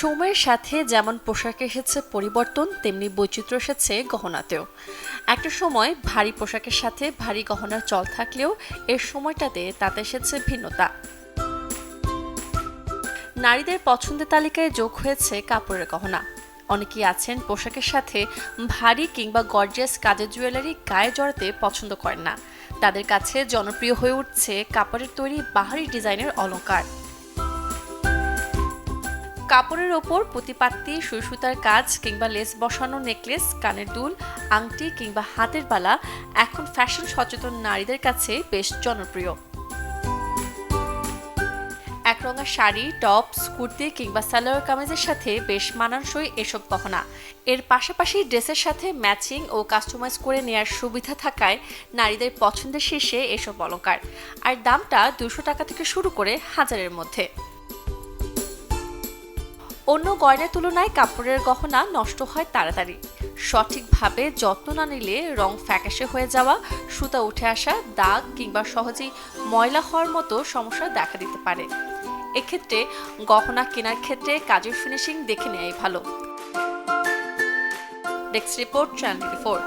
সময়ের সাথে যেমন পোশাকে এসেছে পরিবর্তন, তেমনি বৈচিত্র্য এসেছে গহনাতেও। একটা সময় ভারী পোশাকের সাথে ভারী গহনার চল থাকলেও এর সময়টাতে তাতে এসেছে ভিন্নতা। নারীদের পছন্দের তালিকায় যোগ হয়েছে কাপড়ের গহনা। অনেকেই আছেন পোশাকের সাথে ভারী কিংবা গর্জিয়াস কাজের জুয়েলারি গায়ে জড়াতে পছন্দ করেন না। তাদের কাছে জনপ্রিয় হয়ে উঠছে কাপড়ের তৈরি বাহারি ডিজাইনের অলংকার। কাপড়ের ওপর প্রতিপাত্তি, সুই সুতার কাজ কিংবা লেস বসানো নেকলেস, কানের দুল, আংটি কিংবা হাতের বালা এখন ফ্যাশন সচেতন নারীদের কাছে বেশ জনপ্রিয়। একরঙা শাড়ি, টপস, কুর্তি কিংবা সালোয়ার কামিজের সাথে বেশ মানানসই এসব গহনা। এর পাশাপাশি ড্রেসের সাথে ম্যাচিং ও কাস্টমাইজ করে নেয়ার সুবিধা থাকায় নারীদের পছন্দের শীর্ষে এসব অলংকার। আর দামটা 200 টাকা থেকে শুরু করে হাজারের মধ্যে। অন্য গয়নার তুলনায় কাপড়ের গহনা নষ্ট হয় তাড়াতাড়ি। সঠিকভাবে যত্ন না নিলে রং ফ্যাকাশে হয়ে যাওয়া, সুতা উঠে আসা, দাগ কিংবা সহজেই ময়লা হওয়ার মতো সমস্যা দেখা দিতে পারে। এক্ষেত্রে গহনা কেনার ক্ষেত্রে কাজের ফিনিশিং দেখে নেওয়াই ভালো। Desk report, channel 24।